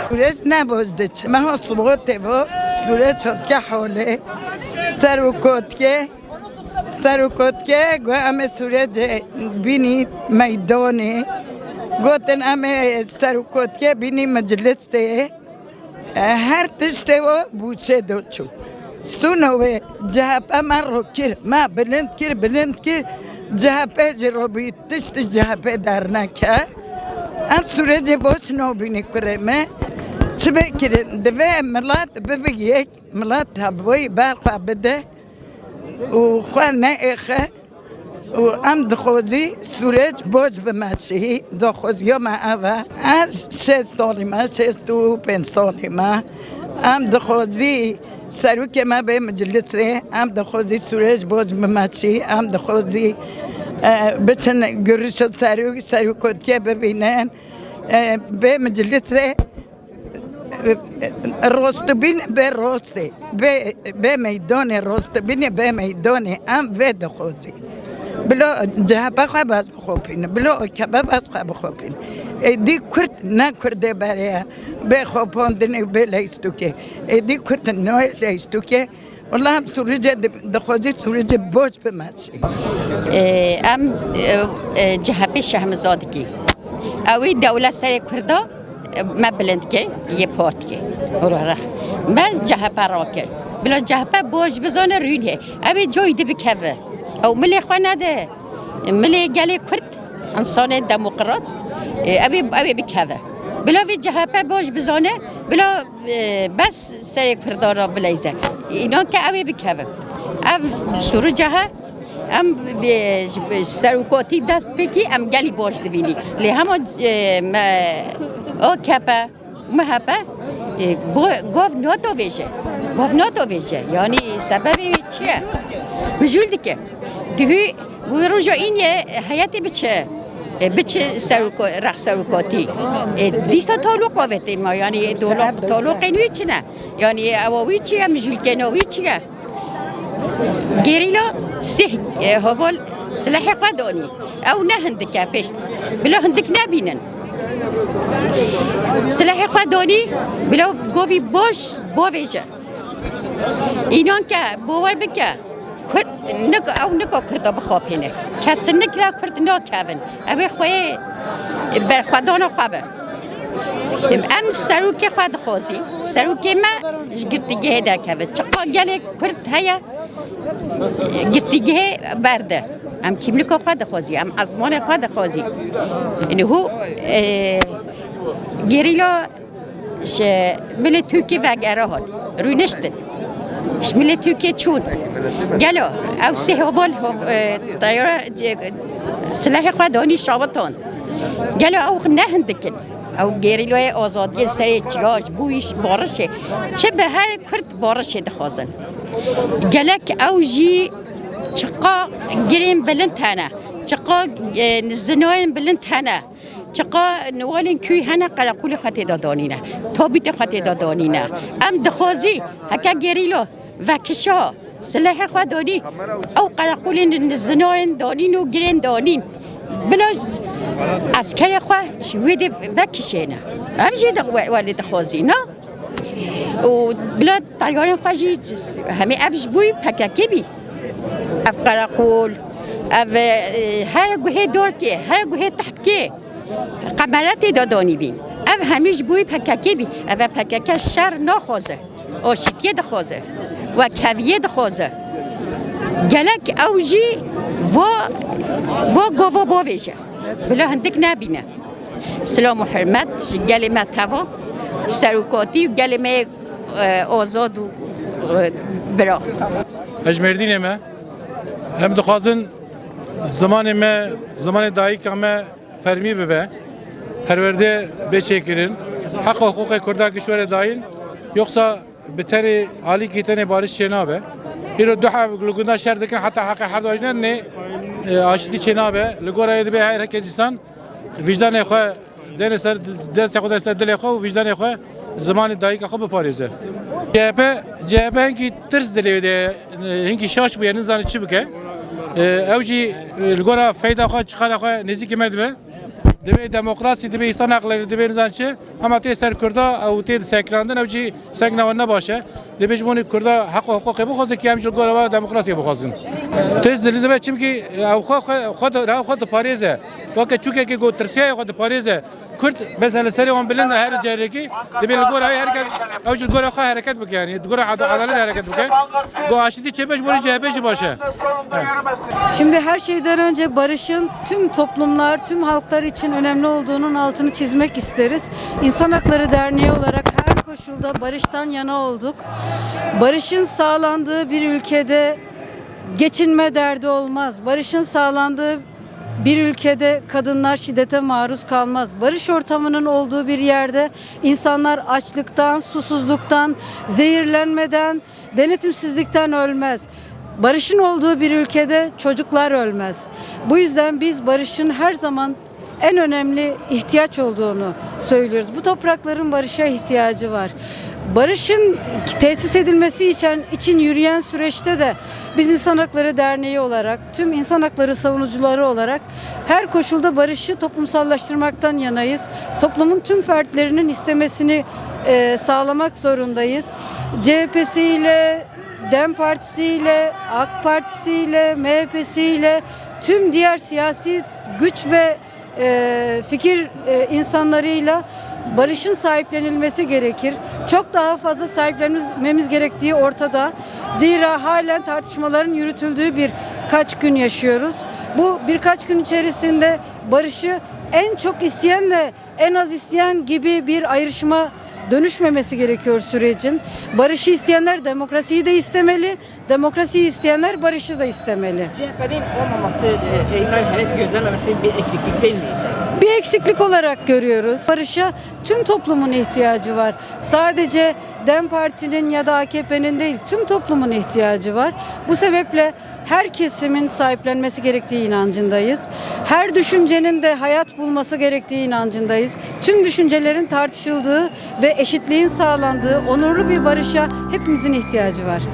سورج نبازده من ها صبغت و سورج هد که حاله سر و کت که گو همه سورج بینی میدانه گوتن همه سر و کت که بینی مجلس ده هر تشته و بوچه دو چو ستونوه جهبه من رو کر ما بلند کر جهبه جرابی تشت جهبه در نکر ام سورج باش نو بینی کرمه چه بکرین دوه ملات ببیگ ملات هبوی برخوا بده و خواه نایخه و ام دخوزی سورج باج بمشی دخوزی ما اوه از 6 سالی ما 65 سالی ما ام دخوزی سروک ما به مجلس ره ام دخوزی سورج باج بمشی ام دخوزی بچن گرش سروکت که ببینن به مجلس ره راست بین به راسته به میدان راست بین به میدان ام ود خوزی بلا جهبه خواب از بخوپین بلا کباب از خواب بخوپین دی کرد نکرده برای به خواباندن به لیستو که دی کرد نه لیستو که والله هم سورج دخوزی سورج باج بمشی ام جهبه شهمزادگی اوی دولت سر کرده ما بلند که یه پارت که من جهبه را که بلا جهبه باج بزانه روینه اوی جای دی بکوه او ملی خواه نده ملی گلی کرد انسان دموقرات اوی بکوه بلا وی جهبه باج بزانه بلا بس سر کرده را بلیزه اینا که اوی بکوه او سورو جهه ام سروکاتی دست بکی ام گلی باش دبینی لی همه او کپه محبه گفت ناتو ویشه یعنی سببی چیه مجول دیگه دیگه روزا این حیاتی بچه رخ سروکاتی دیستا طالق قوته ما یعنی طالق اینوی چی نه یعنی اواوی چیه مجول کناوی چیه گریلا سه هوال سلاح قدانی او نه هندک پیش بلا هندک نبینن سلاح قدانی بلا گوی باش باویجه اینان که باور بکه کرد او نکا کرده بخوابینه کسی نکره کرد ناکوین اوی خواه بر خدانا خوابه ام سروک خود خوزی سروک ما گرتیگه در که چقا گله کرد هیا گرتیگه برده ام کیملیکا خود خوزی ام ازمان خود خوزی اینه هو گریلا ملی توکی وگره هات روی نشته ملی توکی چون گلو او سه هوال طیاره سلاح خود دانی شابتان گلو او نه هندکن او گریلوی آزادی سری چراج بویش بارشه چه به هر کرد بارشه دخوازن گلک او جی چقا گریم بلند هنه چقا زنوین بلند هنه چقا نوالین کوی هنه قلقول خطی دادانینه تابیت خطی دادانینه ام دخوازی هکا گریلو و کشا سلاح خود دانی او قلقول زنوین دانین و گرین دانین بلاش عسکر خواه شوید وکشینه همچه والد خوازی نه و بلا طیارن خواهی همه افش بوی پککی بی اف قرقول اف هر گوه دور که هر گوه تحت که قمرات دادانی بین اف همیش بوی پککی بی اف پکک شر نخوازه آشتیه دخوازه و کویه دخوازه گلک اوجی و گوه باویشه بلا هندک نبینه سلام و حرمت گلی ما توا سروکاتی و گلی ما آزاد و برا اجمردین ما هم دخوازن زمان دایی که همه فرمی ببه پرورده بچکرین حق حقوق کرده کشور داین یکسا بتری عالی کیتن بارش چنابه İro duha lugunda şerdekin hatta hakkı her dojnen ne aşidi çenabe lugora edebe herkes insan vicdan ekhe dene ser ders kadar ser dil ekhe vicdan ekhe zamanı daik ekhe bu Paris'e. CHP hangi ters dilede hangi şaş bu yerin zanı çıbıke. Evci lugora fayda ekhe çıkar ekhe nezik medme. Debe demokrasi debe insan hakları debe zançı ama te ser kurda au te seklandın evci seknavanna başa. Debe jmoni kurda hak hukuk bu xozı ki amcul gora demokrasi bu xozun. Tez dili debe çünkü xod Paris'e. Vaka çünkü ki go tersiye xod Paris'e. Kürt mesela seri on bilen her cereki debe gora herkes evci gora hareket bu yani. Gora adalet hareket bu. Go aşidi çebeş bunu CHP'ci başa. Şimdi her şeyden önce barışın tüm toplumlar, tüm halklar için önemli olduğunun altını çizmek isteriz. İnsan Hakları Derneği olarak her koşulda barıştan yana olduk. Barışın sağlandığı bir ülkede geçinme derdi olmaz. Barışın sağlandığı bir ülkede kadınlar şiddete maruz kalmaz. Barış ortamının olduğu bir yerde insanlar açlıktan, susuzluktan, zehirlenmeden, denetimsizlikten ölmez. Barışın olduğu bir ülkede çocuklar ölmez. Bu yüzden biz barışın her zaman en önemli ihtiyaç olduğunu söylüyoruz. Bu toprakların barışa ihtiyacı var. Barışın tesis edilmesi için yürüyen süreçte de biz İnsan Hakları Derneği olarak, tüm insan hakları savunucuları olarak her koşulda barışı toplumsallaştırmaktan yanayız. Toplumun tüm fertlerinin istemesini sağlamak zorundayız. CHP'siyle, DEM Partisi'yle, AK Partisi'yle, MHP'siyle, tüm diğer siyasi güç ve fikir insanlarıyla barışın sahiplenilmesi gerekir. Çok daha fazla sahiplenmemiz gerektiği ortada. Zira halen tartışmaların yürütüldüğü birkaç gün yaşıyoruz. Bu birkaç gün içerisinde barışı en çok isteyenle en az isteyen gibi bir ayrışma dönüşmemesi gerekiyor sürecin. Barışı isteyenler demokrasiyi de istemeli, demokrasiyi isteyenler barışı da istemeli. CHP'nin olmaması, İmralı Halet gözlememesi bir eksiklik değil mi? Bir eksiklik olarak görüyoruz. Barışa tüm toplumun ihtiyacı var. Sadece DEM Parti'nin ya da AKP'nin değil, tüm toplumun ihtiyacı var. Bu sebeple her kesimin sahiplenmesi gerektiği inancındayız. Her düşüncenin de hayat bulması gerektiği inancındayız. Tüm düşüncelerin tartışıldığı ve eşitliğin sağlandığı onurlu bir barışa hepimizin ihtiyacı var.